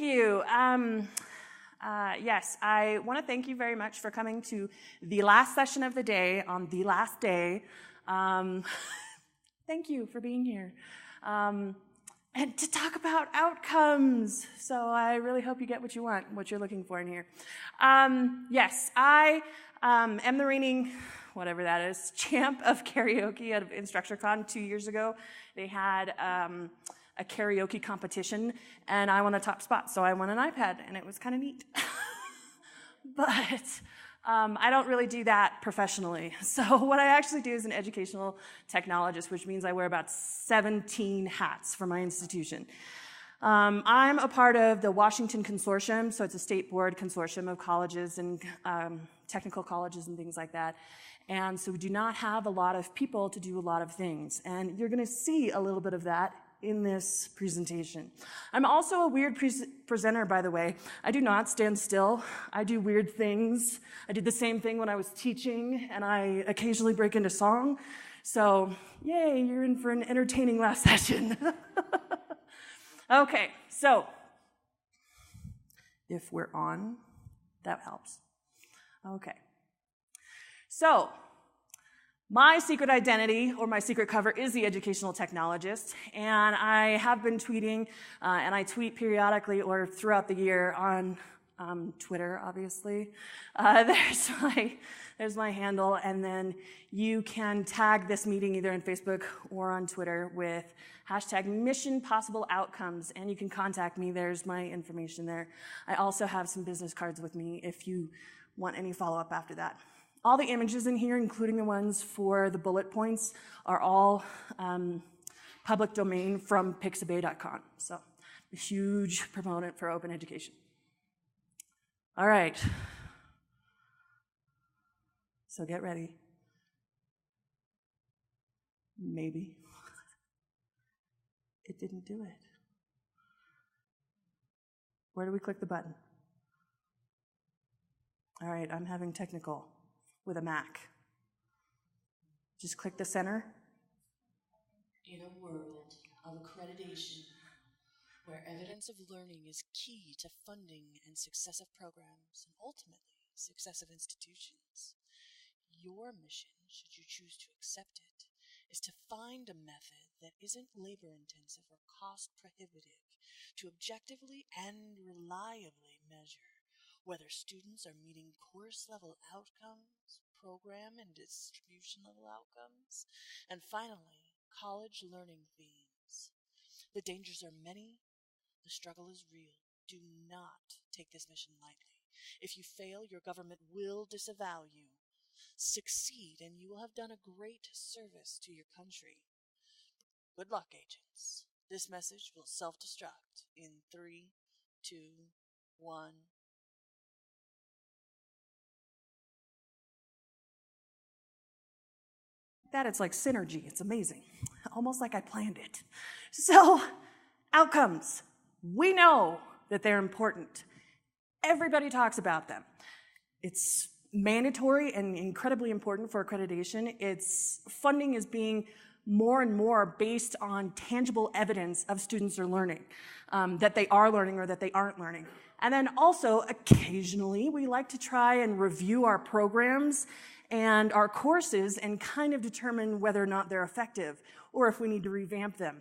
Thank you. Yes, I want to thank you very much for coming to the last session of the day on the last day. Thank you for being here. And to talk about outcomes. So I really hope you get what you want, what you're looking for in here. Yes, I am the reigning, whatever that is, champ of karaoke at InstructureCon 2 years ago. They had a karaoke competition, and I won the top spot, so I won an iPad, and it was kind of neat. But I don't really do that professionally. So what I actually do is an educational technologist, which means I wear about 17 hats for my institution. I'm a part of the Washington Consortium, so it's a state board consortium of colleges and technical colleges and things like that. And so we do not have a lot of people to do a lot of things. And you're going to see a little bit of that in this presentation. I'm also a weird presenter, by the way. I do not stand still. I do weird things. I did the same thing when I was teaching, and I occasionally break into song. So, yay, you're in for an entertaining last session. Okay, so if we're on, that helps. Okay. So, my secret identity, or my secret cover, is the educational technologist, and I have been tweeting, and I tweet periodically or throughout the year on Twitter, obviously. There's my handle, and then you can tag this meeting either on Facebook or on Twitter with hashtag Mission Possible Outcomes, and you can contact me. There's my information there. I also have some business cards with me if you want any follow-up after that. All the images in here, including the ones for the bullet points, are all public domain from pixabay.com. So, a huge proponent for open education. All right. So get ready. Maybe. It didn't do it. Where do we click the button? All right, I'm having technical with a Mac. Just click the center. In a world of accreditation, where evidence of learning is key to funding and success of programs and ultimately success of institutions, your mission, should you choose to accept it, is to find a method that isn't labor-intensive or cost-prohibitive to objectively and reliably measure whether students are meeting course-level outcomes, program and distribution-level outcomes, and finally, college learning themes. The dangers are many, the struggle is real. Do not take this mission lightly. If you fail, your government will disavow you. Succeed, and you will have done a great service to your country. Good luck, agents. This message will self-destruct in 3, 2, 1. That it's like synergy. It's amazing. Almost like I planned it. So, outcomes. We know that they're important. Everybody talks about them. It's mandatory and incredibly important for accreditation. Its funding is being more and more based on tangible evidence of students are learning, that they are learning or that they aren't learning. And then also, occasionally, we like to try and review our programs and our courses and kind of determine whether or not they're effective or if we need to revamp them.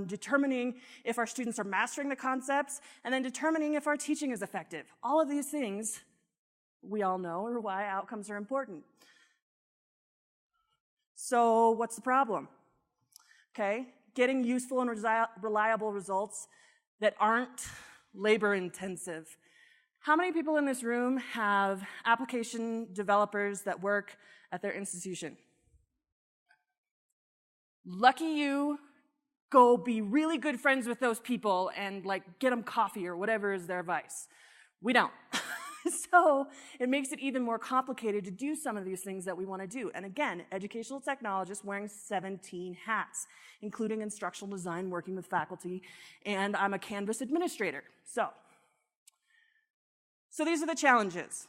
Determining if our students are mastering the concepts, and then determining if our teaching is effective. All of these things we all know are why outcomes are important. So what's the problem? Okay, getting useful and reliable results that aren't labor intensive. How many people in this room have application developers that work at their institution? Lucky you. Go be really good friends with those people and like get them coffee or whatever is their advice. We don't. So it makes it even more complicated to do some of these things that we want to do. And again, educational technologists wearing 17 hats, including instructional design, working with faculty, and I'm a Canvas administrator. So these are the challenges.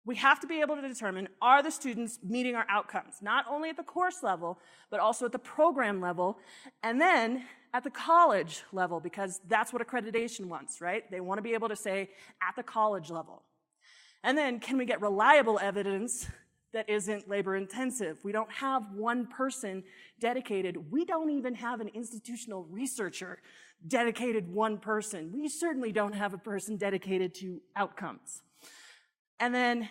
We have to be able to determine, are the students meeting our outcomes, not only at the course level, but also at the program level, and then at the college level, because that's what accreditation wants, right? They want to be able to say at the college level. And then, can we get reliable evidence that isn't labor intensive? We don't have one person dedicated. We don't even have an institutional researcher dedicated one person. We certainly don't have a person dedicated to outcomes. And then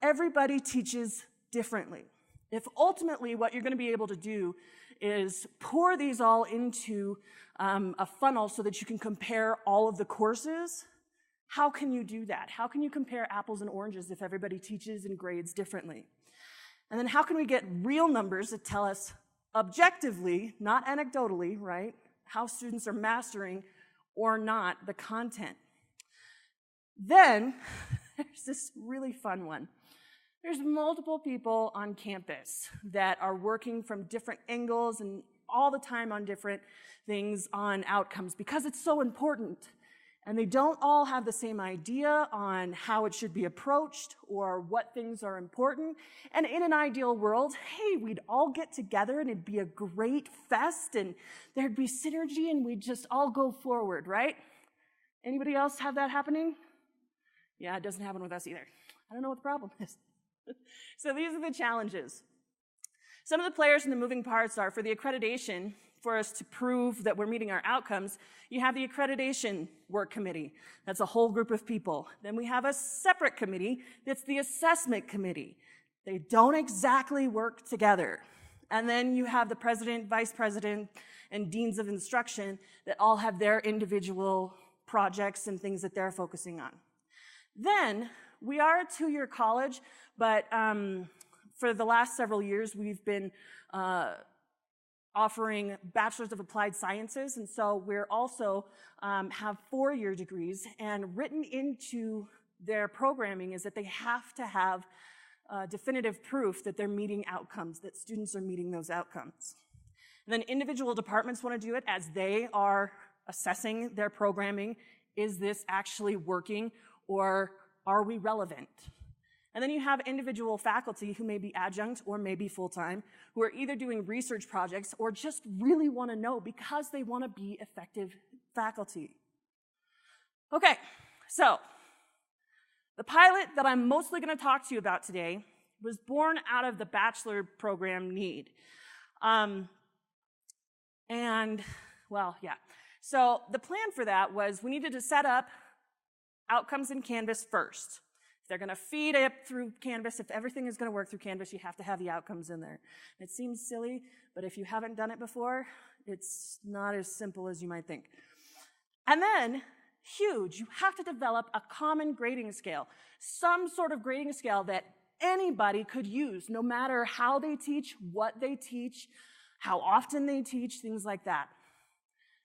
everybody teaches differently. If ultimately what you're going to be able to do is pour these all into a funnel so that you can compare all of the courses, how can you do that? How can you compare apples and oranges if everybody teaches and grades differently? And then how can we get real numbers that tell us objectively, not anecdotally, right, how students are mastering or not the content? Then there's this really fun one. There's multiple people on campus that are working from different angles and all the time on different things on outcomes because it's so important. And they don't all have the same idea on how it should be approached or what things are important. And in an ideal world, hey, we'd all get together and it'd be a great fest and there'd be synergy and we'd just all go forward, right? Anybody else have that happening? Yeah, it doesn't happen with us either. I don't know what the problem is. So these are the challenges. Some of the players and the moving parts are for the accreditation, for us to prove that we're meeting our outcomes, you have the accreditation work committee. That's a whole group of people. Then we have a separate committee that's the assessment committee. They don't exactly work together. And then you have the president, vice president, and deans of instruction that all have their individual projects and things that they're focusing on. Then we are a two-year college, but for the last several years we've been offering Bachelors of Applied Sciences, and so we're also have 4-year degrees, and written into their programming is that they have to have definitive proof that they're meeting outcomes, that students are meeting those outcomes. And then individual departments want to do it as they are assessing their programming. Is this actually working, or are we relevant? And then you have individual faculty who may be adjunct or may be full-time, who are either doing research projects or just really want to know because they want to be effective faculty. Okay, so the pilot that I'm mostly going to talk to you about today was born out of the bachelor program need. So the plan for that was we needed to set up outcomes in Canvas first. They're going to feed it through Canvas. If everything is going to work through Canvas, you have to have the outcomes in there. It seems silly, but if you haven't done it before, it's not as simple as you might think. And then, huge, you have to develop a common grading scale, some sort of grading scale that anybody could use, no matter how they teach, what they teach, how often they teach, things like that.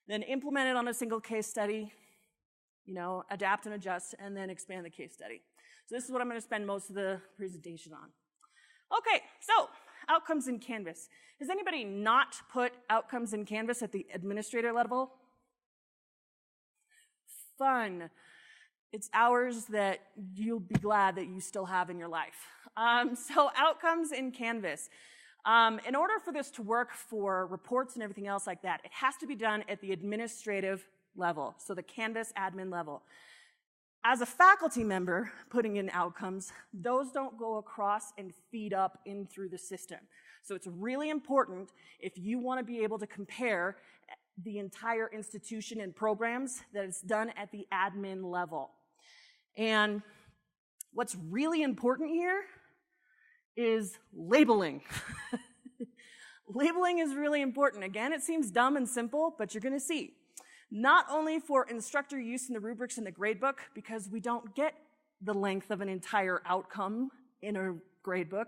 Then implement it on a single case study, adapt and adjust, and then expand the case study. So this is what I'm going to spend most of the presentation on. Okay, so outcomes in Canvas. Has anybody not put outcomes in Canvas at the administrator level? Fun. It's hours that you'll be glad that you still have in your life. So outcomes in Canvas. In order for this to work for reports and everything else like that, it has to be done at the administrative level, so the Canvas admin level. As a faculty member putting in outcomes, those don't go across and feed up in through the system. So it's really important if you want to be able to compare the entire institution and programs that it's done at the admin level. And what's really important here is labeling. Labeling is really important. Again, it seems dumb and simple, but you're going to see. Not only for instructor use in the rubrics in the gradebook, because we don't get the length of an entire outcome in a gradebook,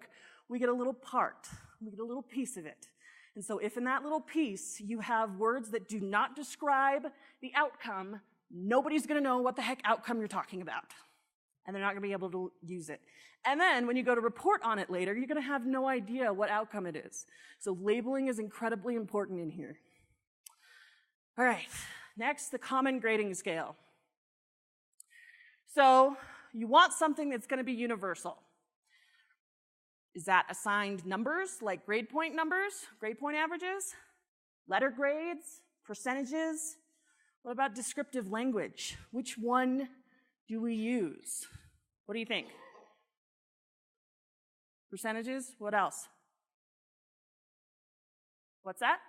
we get a little part, we get a little piece of it. And so if in that little piece you have words that do not describe the outcome, nobody's going to know what the heck outcome you're talking about. And they're not going to be able to use it. And then when you go to report on it later, you're going to have no idea what outcome it is. So labeling is incredibly important in here. All right. Next, the common grading scale. So you want something that's going to be universal. Is that assigned numbers, like grade point numbers, grade point averages, letter grades, Percentages? What about descriptive language? Which one do we use? What do you think? Percentages? What else? What's that?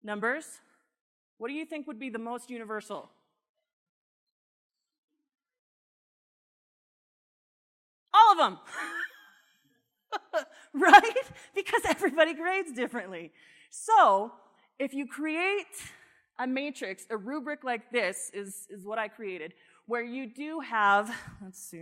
Numbers? What do you think would be the most universal? All of them. Right? Because everybody grades differently. So, if you create a matrix, a rubric like this is what I created, where you do have, let's see,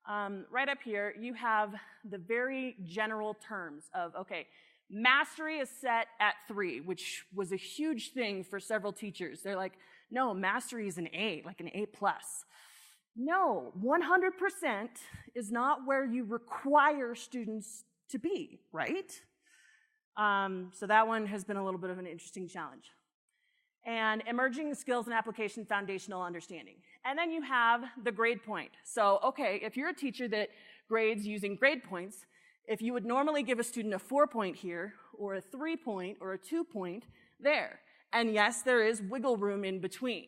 right up here, you have the very general terms of, okay, mastery is set at 3, which was a huge thing for several teachers. They're like, no, mastery is an A, like an A+. No, 100% is not where you require students to be, right? So that one has been a little bit of an interesting challenge. And emerging skills and application foundational understanding. And then you have the grade point. So, okay, if you're a teacher that grades using grade points, if you would normally give a student a 4-point here, or a 3-point, or a 2-point, there. And yes, there is wiggle room in between.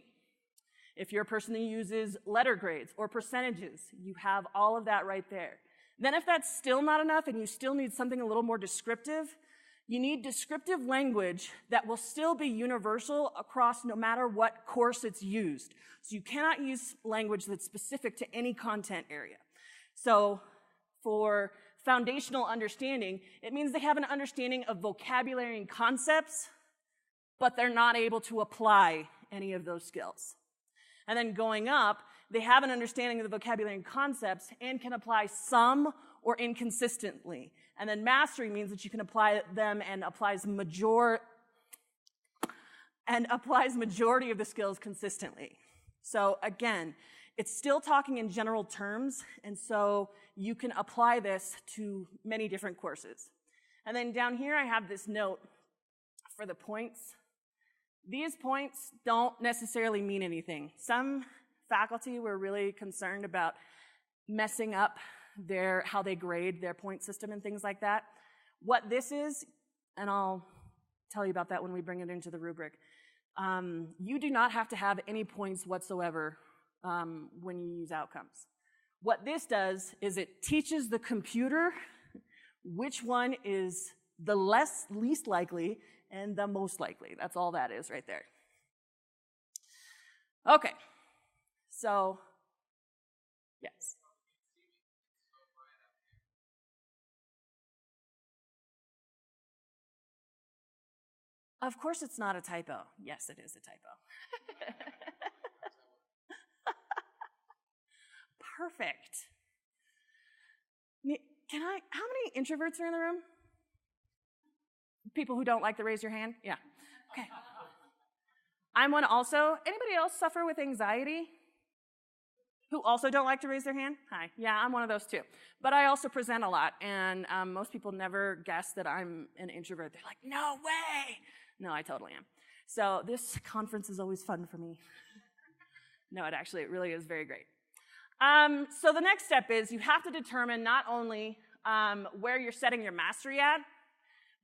If you're a person that uses letter grades or percentages, you have all of that right there. Then if that's still not enough and you still need something a little more descriptive, you need descriptive language that will still be universal across no matter what course it's used. So you cannot use language that's specific to any content area. So for foundational understanding, it means they have an understanding of vocabulary and concepts, but they're not able to apply any of those skills. And then going up, they have an understanding of the vocabulary and concepts and can apply some or inconsistently. And then mastery means that you can apply them and applies majority of the skills consistently. So again, it's still talking in general terms, and so you can apply this to many different courses. And then down here I have this note for the points. These points don't necessarily mean anything. Some faculty were really concerned about messing up how they grade their point system and things like that. What this is, and I'll tell you about that when we bring it into the rubric, you do not have to have any points whatsoever when you use outcomes. What this does is it teaches the computer which one is the least likely and the most likely. That's all that is right there. Okay, so, yes. Of course it's not a typo. Yes, it is a typo. Perfect. How many introverts are in the room? People who don't like to raise your hand? Yeah. Okay. I'm one also. Anybody else suffer with anxiety? Who also don't like to raise their hand? Hi. Yeah, I'm one of those too. But I also present a lot, and most people never guess that I'm an introvert. They're like, no way! No, I totally am. So this conference is always fun for me. No, it really is very great. So the next step is you have to determine not only where you're setting your mastery at,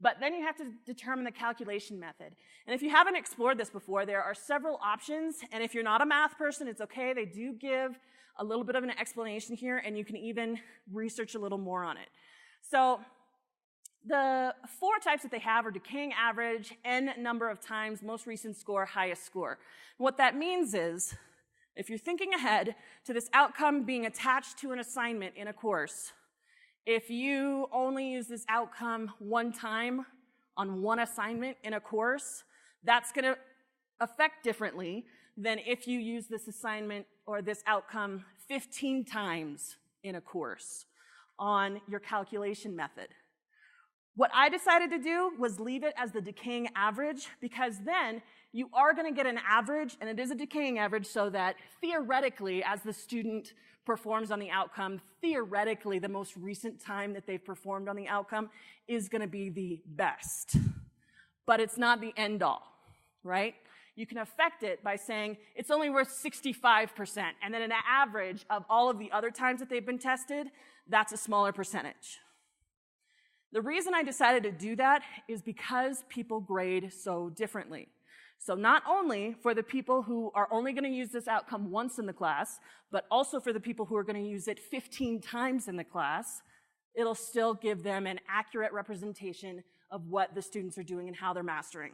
but then you have to determine the calculation method. And if you haven't explored this before, there are several options, and if you're not a math person, it's okay. They do give a little bit of an explanation here, and you can even research a little more on it. So the 4 types that they have are decaying average, n number of times, most recent score, highest score. What that means is, if you're thinking ahead to this outcome being attached to an assignment in a course, if you only use this outcome one time on one assignment in a course, that's going to affect differently than if you use this assignment or this outcome 15 times in a course on your calculation method. What I decided to do was leave it as the decaying average, because then you are going to get an average, and it is a decaying average, so that theoretically, as the student performs on the outcome, theoretically, the most recent time that they've performed on the outcome is going to be the best. But it's not the end all, right? You can affect it by saying it's only worth 65%, and then an average of all of the other times that they've been tested, that's a smaller percentage. The reason I decided to do that is because people grade so differently. So not only for the people who are only going to use this outcome once in the class, but also for the people who are going to use it 15 times in the class, it'll still give them an accurate representation of what the students are doing and how they're mastering.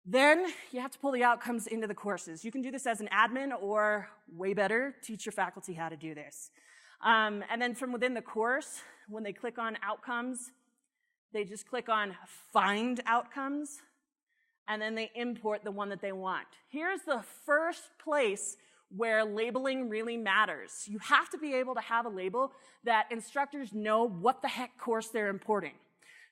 Then you have to pull the outcomes into the courses. You can do this as an admin, or way better, teach your faculty how to do this. And then from within the course, when they click on outcomes, they just click on find outcomes, and then they import the one that they want. Here's the first place where labeling really matters. You have to be able to have a label that instructors know what the heck course they're importing.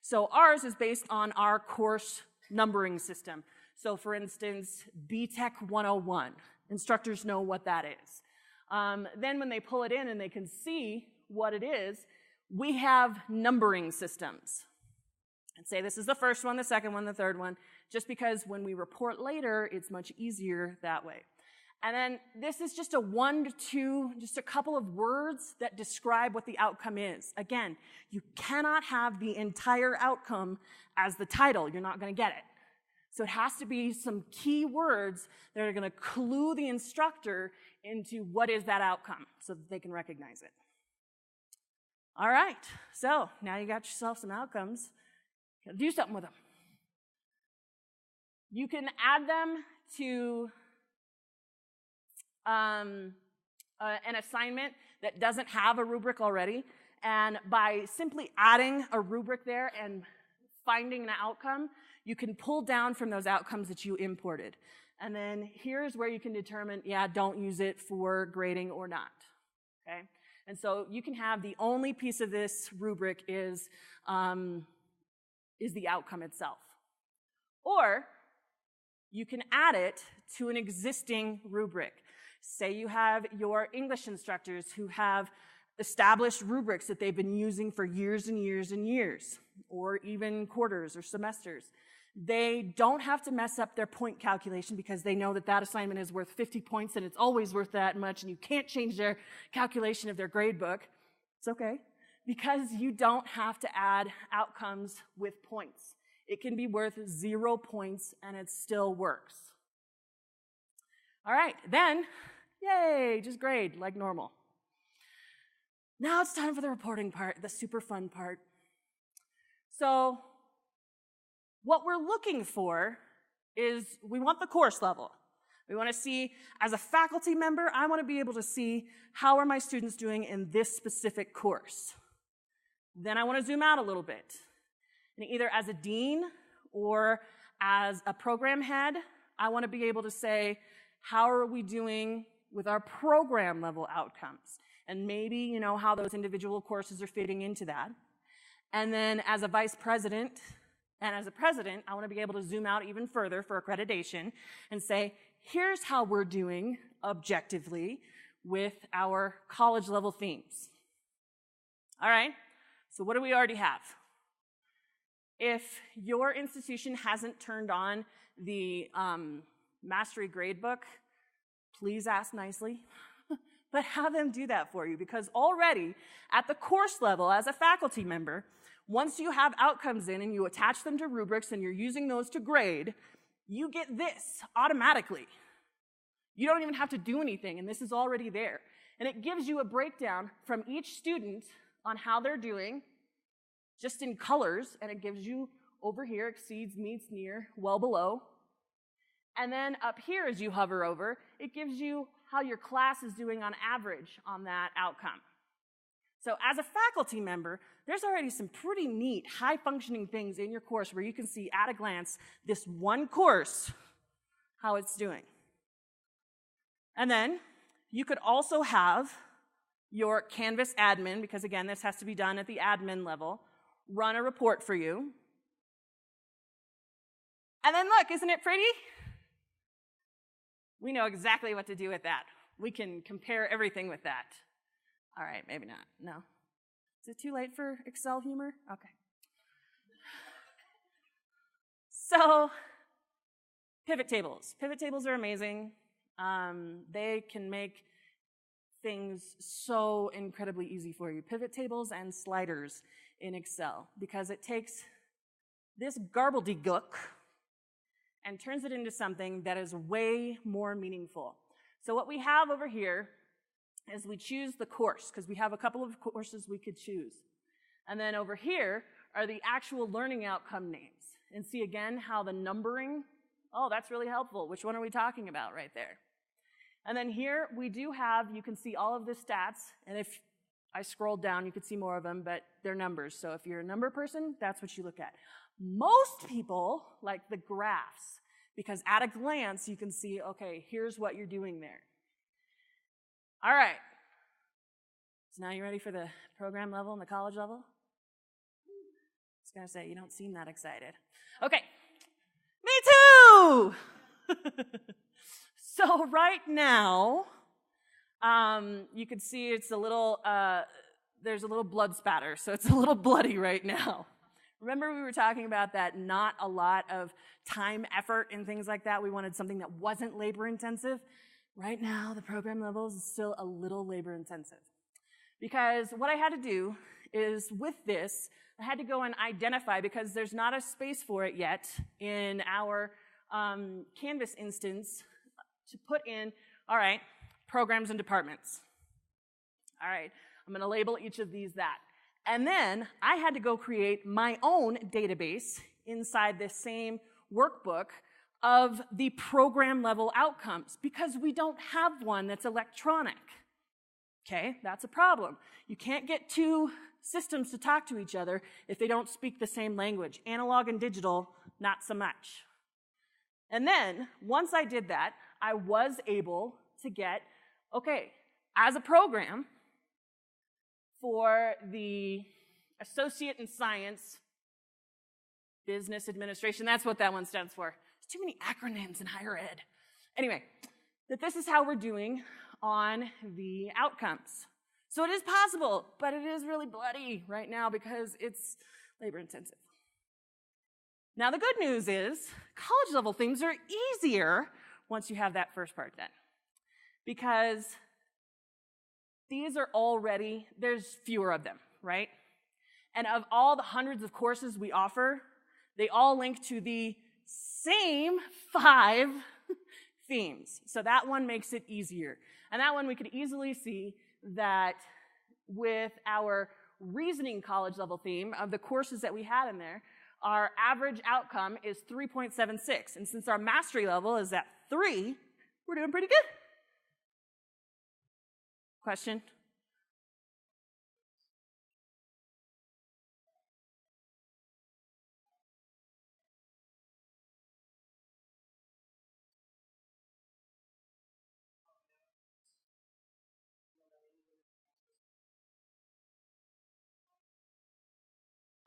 So ours is based on our course numbering system. So for instance, BTech 101, instructors know what that is. Then when they pull it in and they can see what it is, we have numbering systems. And say this is the first one, the second one, the third one, just because when we report later, it's much easier that way. And then this is just a 1 to 2, just a couple of words that describe what the outcome is. Again, you cannot have the entire outcome as the title. You're not going to get it. So it has to be some key words that are going to clue the instructor into what is that outcome so that they can recognize it. All right, so now you got yourself some outcomes. You gotta do something with them. You can add them to an assignment that doesn't have a rubric already, and by simply adding a rubric there and finding an outcome, you can pull down from those outcomes that you imported. And then here's where you can determine, yeah, don't use it for grading or not, okay? And so you can have the only piece of this rubric is the outcome itself. Or you can add it to an existing rubric. Say you have your English instructors who have established rubrics that they've been using for years and years and years, or even quarters or semesters. They don't have to mess up their point calculation because they know that that assignment is worth 50 points and it's always worth that much, and you can't change their calculation of their grade book. It's okay, because you don't have to add outcomes with points. It can be worth 0 points and it still works. All right, then, yay, just grade like normal. Now it's time for the reporting part, the super fun part. So what we're looking for is we want the course level. We want to see, as a faculty member, I want to be able to see how are my students doing in this specific course. Then I want to zoom out a little bit. And either as a dean or as a program head, I want to be able to say, how are we doing with our program level outcomes? And maybe, you know, how those individual courses are fitting into that. And then as a vice president and as a president, I want to be able to zoom out even further for accreditation and say, here's how we're doing objectively with our college level themes. All right, so what do we already have? If your institution hasn't turned on the mastery gradebook, please ask nicely, but have them do that for you, because already at the course level as a faculty member, once you have outcomes in and you attach them to rubrics and you're using those to grade, you get this automatically. You don't even have to do anything, and this is already there. And it gives you a breakdown from each student on how they're doing, just in colors, and it gives you over here, exceeds, meets, near, well below. And then up here, as you hover over, it gives you how your class is doing on average on that outcome. So as a faculty member, there's already some pretty neat, high-functioning things in your course where you can see at a glance this one course, how it's doing. And then you could also have your Canvas admin, because again, this has to be done at the admin level, run a report for you. And then look, isn't it pretty? We know exactly what to do with that. We can compare everything with that. All right, maybe not. No. Is it too late for Excel humor? Okay. So, pivot tables. Pivot tables are amazing. They can make things so incredibly easy for you. Pivot tables and sliders in Excel, because it takes this gobbledygook and turns it into something that is way more meaningful. So what we have over here is we choose the course, because we have a couple of courses we could choose. And then over here are the actual learning outcome names. And see again how the numbering, oh, that's really helpful. Which one are we talking about right there? And then here we do have, you can see all of the stats, and if I scrolled down, you could see more of them, but they're numbers. So if you're a number person, that's what you look at. Most people like the graphs, because at a glance you can see, okay, here's what you're doing there. All right. So now you ready for the program level and the college level? I was gonna say, you don't seem that excited. Okay. Me too! So right now, you can see it's a little, there's a little blood spatter, so it's a little bloody right now. Remember we were talking about that not a lot of time, effort, and things like that. We wanted something that wasn't labor intensive. Right now, the program levels is still a little labor intensive. Because what I had to do is with this, I had to go and identify, because there's not a space for it yet in our Canvas instance, to put in, all right, programs and departments. All right, I'm going to label each of these that. And then I had to go create my own database inside this same workbook of the program level outcomes, because we don't have one that's electronic. Okay, that's a problem. You can't get two systems to talk to each other if they don't speak the same language. Analog and digital, not so much. And then, once I did that, I was able to get, okay, as a program for the Associate in Science, Business Administration, that's what that one stands for. There's too many acronyms in higher ed. Anyway, that this is how we're doing on the outcomes. So it is possible, but it is really bloody right now because it's labor intensive. Now the good news is college level things are easier once you have that first part done, because these are already, there's fewer of them, right? And of all the hundreds of courses we offer, they all link to the same 5 themes. So that one makes it easier. And that one we could easily see that with our reasoning college level theme of the courses that we had in there, our average outcome is 3.76. And since our mastery level is at 3, we're doing pretty good. Question?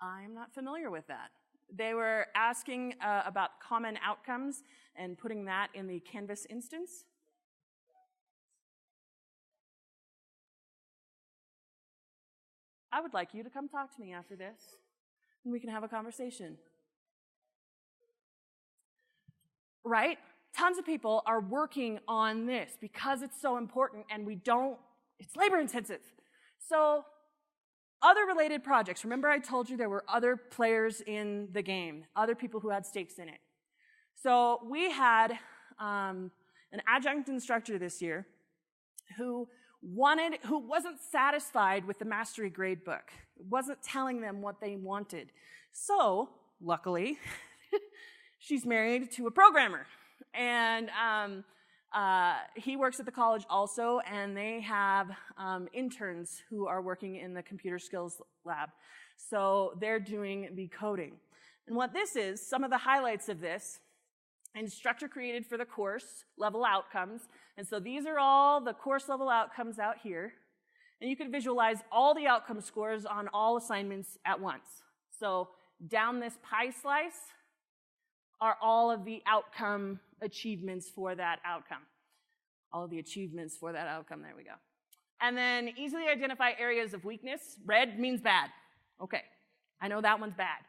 I'm not familiar with that. They were asking about common outcomes and putting that in the Canvas instance. I would like you to come talk to me after this, and we can have a conversation. Right? Tons of people are working on this because it's so important, and it's labor intensive. So, other related projects. Remember I told you there were other players in the game, other people who had stakes in it. So we had an adjunct instructor this year who wasn't satisfied with the mastery grade book. It wasn't telling them what they wanted. So, luckily, she's married to a programmer. And he works at the college also, and they have interns who are working in the computer skills lab. So they're doing the coding. And what this is, some of the highlights of this, Instructure created for the course level outcomes. And so these are all the course level outcomes out here. And you can visualize all the outcome scores on all assignments at once. So down this pie slice are all of the outcome achievements for that outcome. All of the achievements for that outcome, there we go. And then easily identify areas of weakness. Red means bad. Okay, I know that one's bad.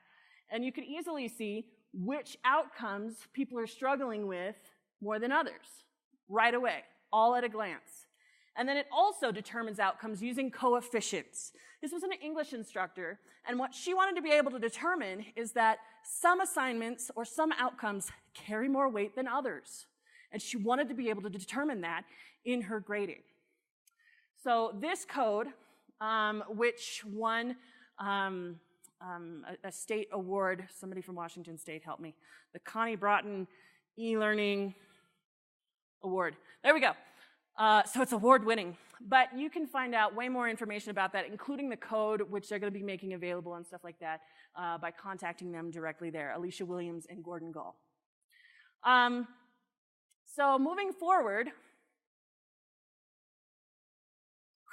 And you can easily see which outcomes people are struggling with more than others right away, all at a glance. And then it also determines outcomes using coefficients. This was an English instructor, and what she wanted to be able to determine is that some assignments or some outcomes carry more weight than others. And she wanted to be able to determine that in her grading. So this code, which won a state award, somebody from Washington State help me, the Connie Broughton e-learning award. There we go. So it's award-winning. But you can find out way more information about that, including the code, which they're going to be making available and stuff like that, by contacting them directly there, Alicia Williams and Gordon Gull. So moving forward,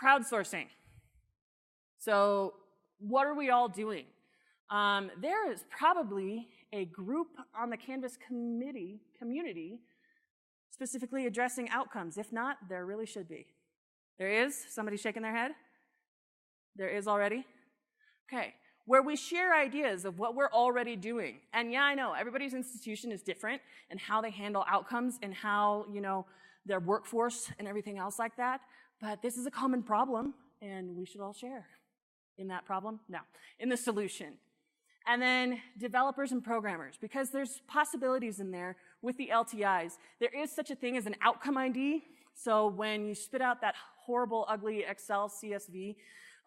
crowdsourcing. So what are we all doing? There is probably a group on the Canvas community specifically addressing outcomes. If not, there really should be. There is? Somebody shaking their head? There is already? Okay. Where we share ideas of what we're already doing. And yeah, I know, everybody's institution is different and how they handle outcomes and how, their workforce and everything else like that. But this is a common problem, and we should all share in that problem. No, in the solution. And then developers and programmers, because there's possibilities in there with the LTIs. There is such a thing as an outcome ID. So when you spit out that horrible, ugly Excel CSV,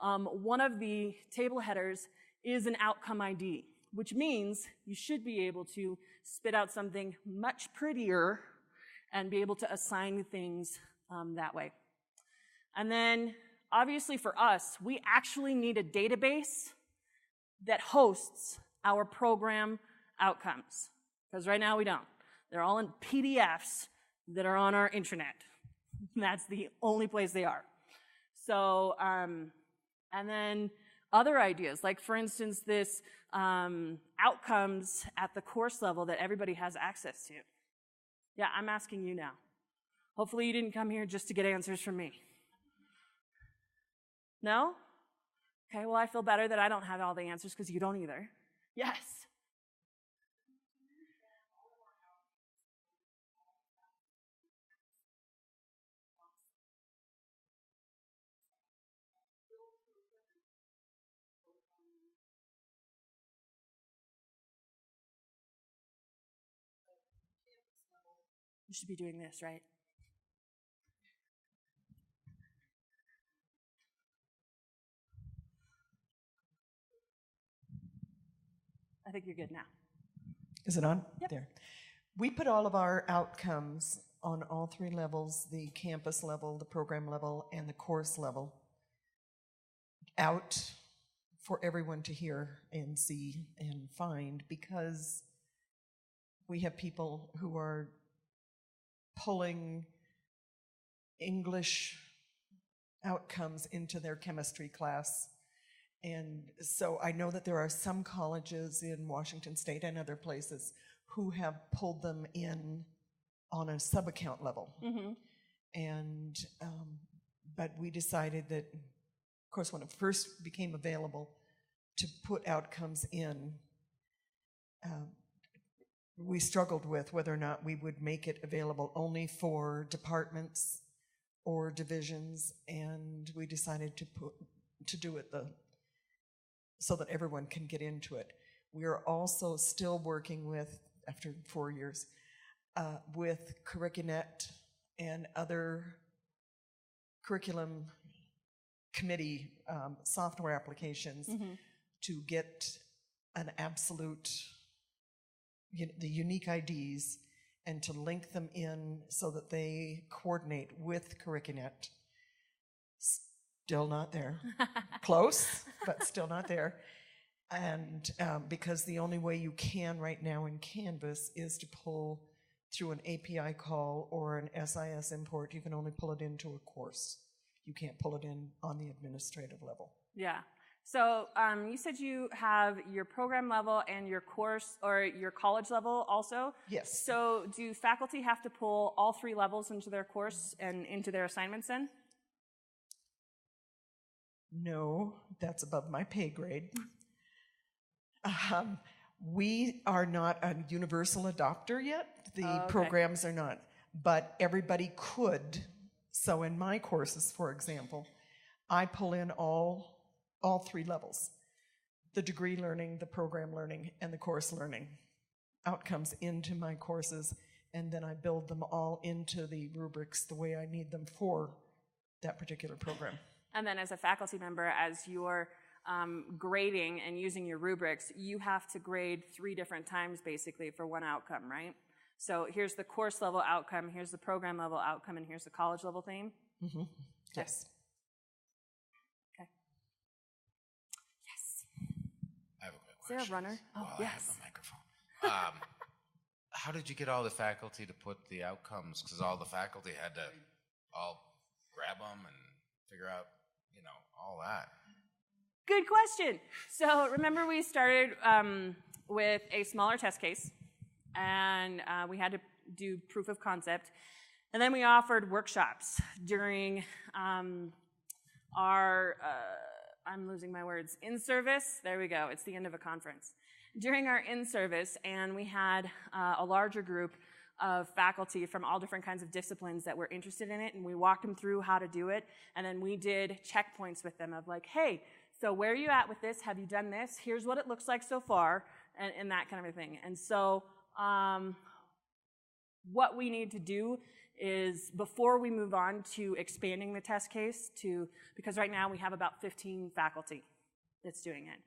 one of the table headers is an outcome ID, which means you should be able to spit out something much prettier and be able to assign things that way. And then, obviously for us, we actually need a database that hosts our program outcomes. Because right now we don't. They're all in PDFs that are on our intranet. That's the only place they are. So, and then other ideas, like for instance, this outcomes at the course level that everybody has access to. Yeah, I'm asking you now. Hopefully you didn't come here just to get answers from me. No? Okay, well, I feel better that I don't have all the answers because you don't either. Yes. You should be doing this, right? I think you're good now. Is it on? Yep. There. We put all of our outcomes on all three levels, the campus level, the program level, and the course level, out for everyone to hear and see and find, because we have people who are pulling English outcomes into their chemistry class. And so I know that there are some colleges in Washington State and other places who have pulled them in on a sub-account level. Mm-hmm. And, but we decided that, of course, when it first became available to put outcomes in, we struggled with whether or not we would make it available only for departments or divisions, and we decided to do it so that everyone can get into it. We are also still working with, after 4 years, with Curricunet and other curriculum committee software applications to get an absolute, the unique IDs, and to link them in so that they coordinate with Curricunet. Still not there. Close, but still not there. And because the only way you can right now in Canvas is to pull through an API call or an SIS import. You can only pull it into a course. You can't pull it in on the administrative level. Yeah. So you said you have your program level and your course or your college level also? Yes. So do faculty have to pull all three levels into their course and into their assignments then? No, that's above my pay grade. We are not a universal adopter yet. The programs are not. But everybody could So in my courses, for example, I pull in all 3 levels: the degree learning, the program learning, and the course learning outcomes into my courses, and then I build them all into the rubrics the way I need them for that particular program. And then as a faculty member, as you're grading and using your rubrics, you have to grade 3 different times basically for one outcome, right? So here's the course level outcome, here's the program level outcome, and here's the college level theme? Mm-hmm. Yes. Okay. Yes. I have a quick Is there question. a runner? Oh, Well, yes. I have a microphone. How did you get all the faculty to put the outcomes? Because all the faculty had to all grab them and figure out, all that. Good question. So remember we started with a smaller test case, and we had to do proof of concept. And then we offered workshops during our, I'm losing my words, in-service. There we go. It's the end of a conference. During our in-service, and we had a larger group of faculty from all different kinds of disciplines that were interested in it, and we walked them through how to do it, and then we did checkpoints with them of like, hey, so where are you at with this? Have you done this? Here's what it looks like so far, and that kind of a thing. And so what we need to do is, before we move on to expanding the test case because right now we have about 15 faculty that's doing it.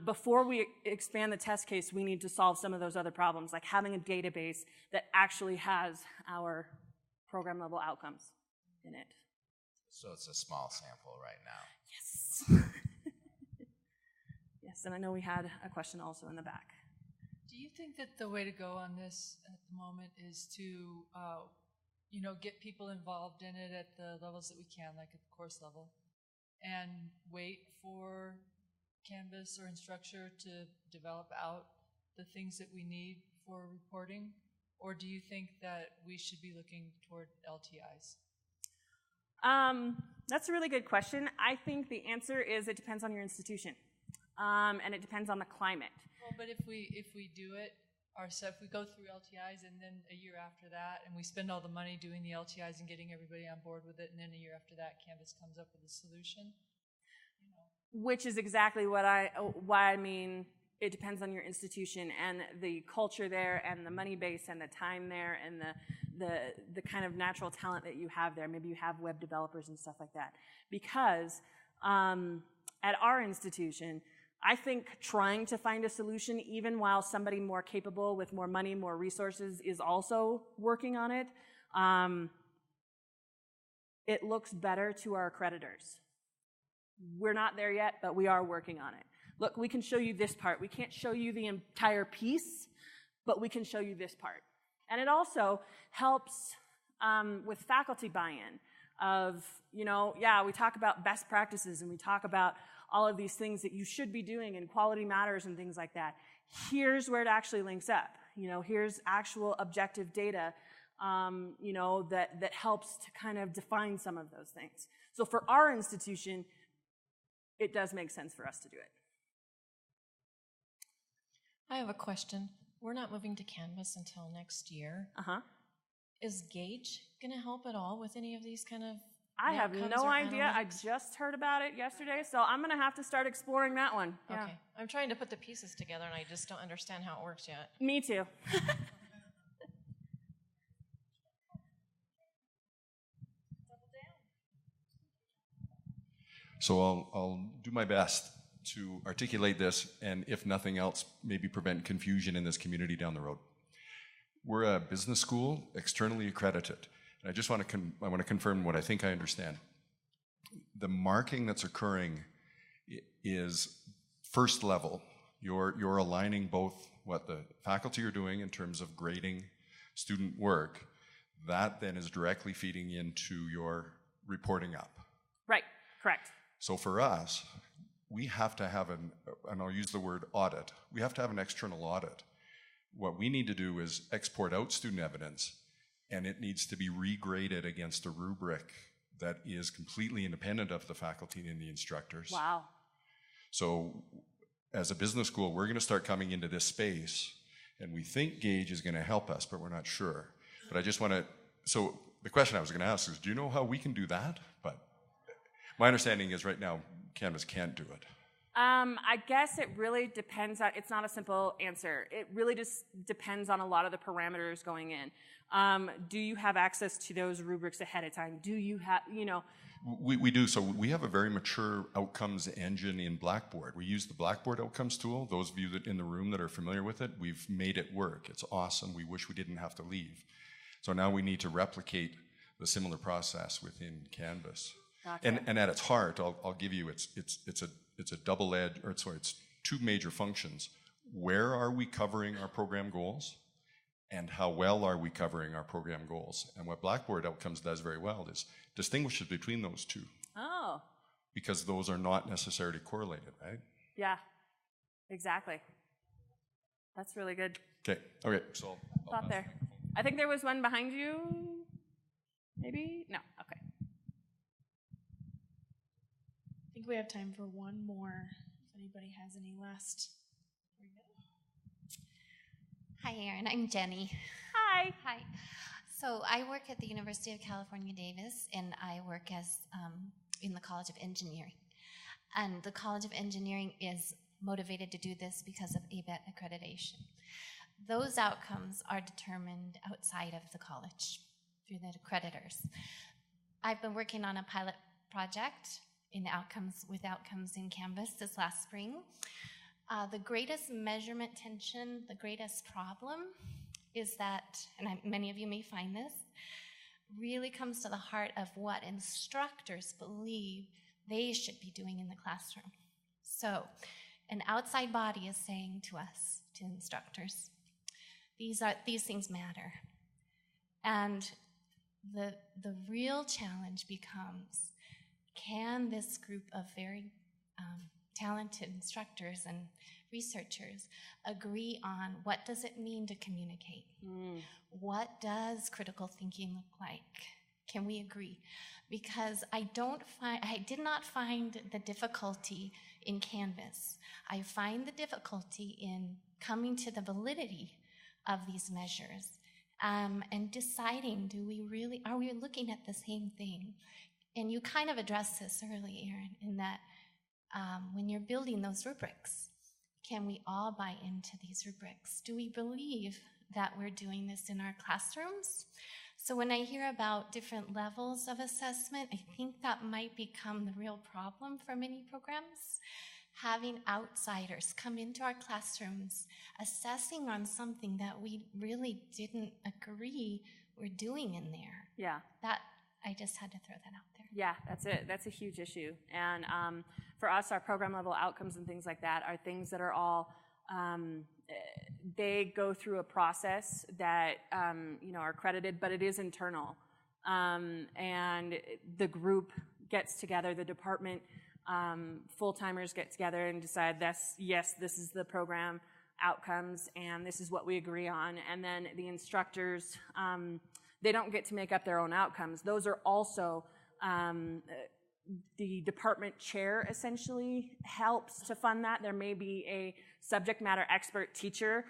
Before we expand the test case, we need to solve some of those other problems, like having a database that actually has our program level outcomes in it. So it's a small sample right now. Yes. Yes, and I know we had a question also in the back. Do you think that the way to go on this at the moment is to, get people involved in it at the levels that we can, like at the course level, and wait for Canvas or Instructure to develop out the things that we need for reporting? Or do you think that we should be looking toward LTIs? That's a really good question. I think the answer is it depends on your institution, and it depends on the climate. Well, but if we do it ourselves, if we go through LTIs and then a year after that, and we spend all the money doing the LTIs and getting everybody on board with it, and then a year after that, Canvas comes up with a solution. Which is exactly why I mean it depends on your institution and the culture there and the money base and the time there and the kind of natural talent that you have there. Maybe you have web developers and stuff like that. Because at our institution, I think trying to find a solution, even while somebody more capable with more money, more resources is also working on it, it looks better to our accreditors. We're not there yet, but we are working on it. Look, we can show you this part. We can't show you the entire piece, but we can show you this part. And it also helps with faculty buy-in of, we talk about best practices and we talk about all of these things that you should be doing and quality matters and things like that. Here's where it actually links up. Here's actual objective data, that helps to kind of define some of those things. So for our institution, it does make sense for us to do it. I have a question. We're not moving to Canvas until next year. Uh-huh. Is Gauge going to help at all with any of these kind of I have outcomes no or idea. I analytics? just heard about it yesterday, so I'm going to have to start exploring that one. Yeah. Okay. I'm trying to put the pieces together, and I just don't understand how it works yet. Me too. So I'll do my best to articulate this, and if nothing else, maybe prevent confusion in this community down the road. We're a business school, externally accredited. And I just want to confirm what I think I understand. The marking that's occurring is first level. You're aligning both what the faculty are doing in terms of grading student work. That then is directly feeding into your reporting up. Right, correct. So for us, we have to have and I'll use the word audit, we have to have an external audit. What we need to do is export out student evidence, and it needs to be regraded against a rubric that is completely independent of the faculty and the instructors. Wow. So as a business school, we're going to start coming into this space, and we think Gauge is going to help us, but we're not sure. But I just want to, so the question I was going to ask is, do you know how we can do that? But my understanding is right now, Canvas can't do it. I guess it really depends on, it's not a simple answer. It really just depends on a lot of the parameters going in. Do you have access to those rubrics ahead of time? Do you have, you know? We do. So we have a very mature outcomes engine in Blackboard. We use the Blackboard outcomes tool. Those of you that in the room that are familiar with it, we've made it work. It's awesome. We wish we didn't have to leave. So now we need to replicate the similar process within Canvas. Gotcha. And at its heart, I'll give you, it's a double-edged, or sorry, it's two major functions. Where are we covering our program goals? And how well are we covering our program goals? And what Blackboard Outcomes does very well is distinguishes between those two. Oh. Because those are not necessarily correlated, right? Yeah, exactly. That's really good. Okay, so I'll Thought pass there. the microphone. I think there was one behind you. Maybe? No, okay. I think we have time for one more. If anybody has any last. Here we go. Hi, Erin. I'm Jenny. Hi. Hi. So I work at the University of California, Davis, and I work as in the College of Engineering. And the College of Engineering is motivated to do this because of ABET accreditation. Those outcomes are determined outside of the college through the accreditors. I've been working on a pilot project with outcomes in Canvas this last spring. The greatest measurement tension, the greatest problem is that, and many of you may find this, really comes to the heart of what instructors believe they should be doing in the classroom. So, an outside body is saying to us, to instructors, these things matter. And the real challenge becomes, can this group of very talented instructors and researchers agree on what does it mean to communicate? What does critical thinking look like? Can we agree? Because I did not find the difficulty in Canvas. I find the difficulty in coming to the validity of these measures and deciding, are we looking at the same thing? And you kind of addressed this early, Erin, in that when you're building those rubrics, can we all buy into these rubrics? Do we believe that we're doing this in our classrooms? So when I hear about different levels of assessment, I think that might become the real problem for many programs. Having outsiders come into our classrooms, assessing on something that we really didn't agree we're doing in there. Yeah. I just had to throw that out there. Yeah, that's it. That's a huge issue. And for us, our program level outcomes and things like that are things that are all, they go through a process that, are accredited, but it is internal. And the group gets together, the department full-timers get together and decide, yes, this is the program outcomes, and this is what we agree on. And then the instructors, they don't get to make up their own outcomes. Those are also, the department chair essentially helps to fund that. There may be a subject matter expert teacher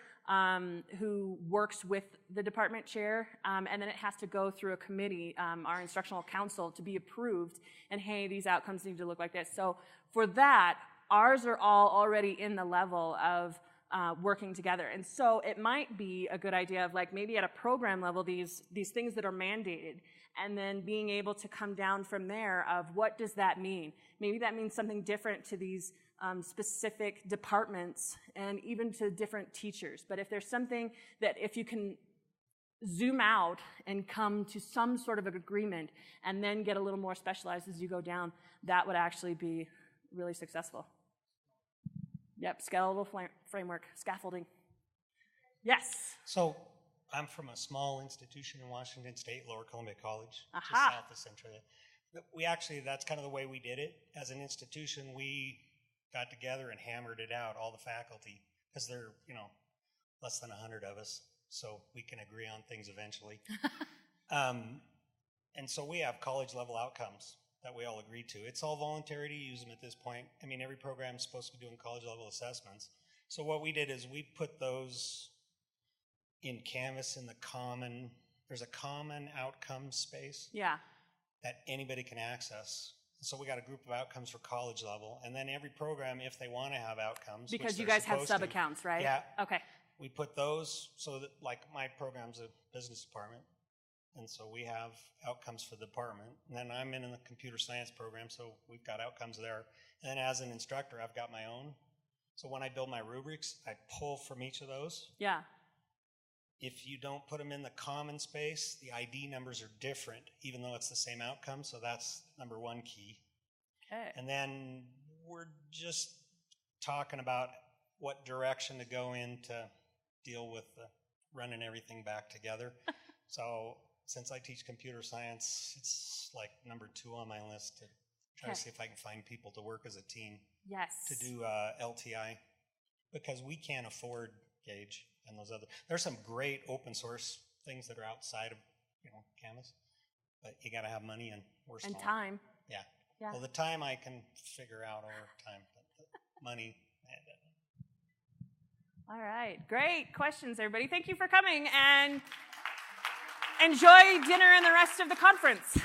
who works with the department chair, and then it has to go through a committee, our instructional council, to be approved, and hey, these outcomes need to look like this. So for that, ours are all already in the level of working together. And so it might be a good idea of, like, maybe at a program level, these things that are mandated, and then being able to come down from there of what does that mean? Maybe that means something different to these specific departments and even to different teachers. But if there's something that if you can zoom out and come to some sort of an agreement and then get a little more specialized as you go down, that would actually be really successful. Yep, skeletal framework, scaffolding. Yes. So I'm from a small institution in Washington State, Lower Columbia College, just Aha. south of Centralia. That's kind of the way we did it. As an institution, we got together and hammered it out, all the faculty, because there are, less than 100 of us, so we can agree on things eventually. And so we have college-level outcomes that we all agreed to. It's all voluntary to use them at this point. I mean, every program is supposed to be doing college-level assessments. So what we did is we put those in Canvas in the common, there's a common outcome space Yeah. that anybody can access. So we got a group of outcomes for college level, and then every program, if they want to have outcomes, Because which you they're guys have supposed to, sub-accounts, right? Yeah. Okay. We put those so that, like, my program's a business department, and so we have outcomes for the department. And then I'm in the computer science program, so we've got outcomes there. And then as an instructor, I've got my own. So when I build my rubrics, I pull from each of those. Yeah. If you don't put them in the common space, the ID numbers are different, even though it's the same outcome. So that's number one key. Okay. And then we're just talking about what direction to go in to deal with running everything back together. So since I teach computer science, it's like number 2 on my list to try to see if I can find people to work as a team. Yes. To do LTI, because we can't afford Gauge and those other. There's some great open source things that are outside of Canvas, but you got to have money and we're small. And time. Yeah. Yeah. Well, the time I can figure out over time, but the money. All right. Great questions, everybody. Thank you for coming, and enjoy dinner and the rest of the conference.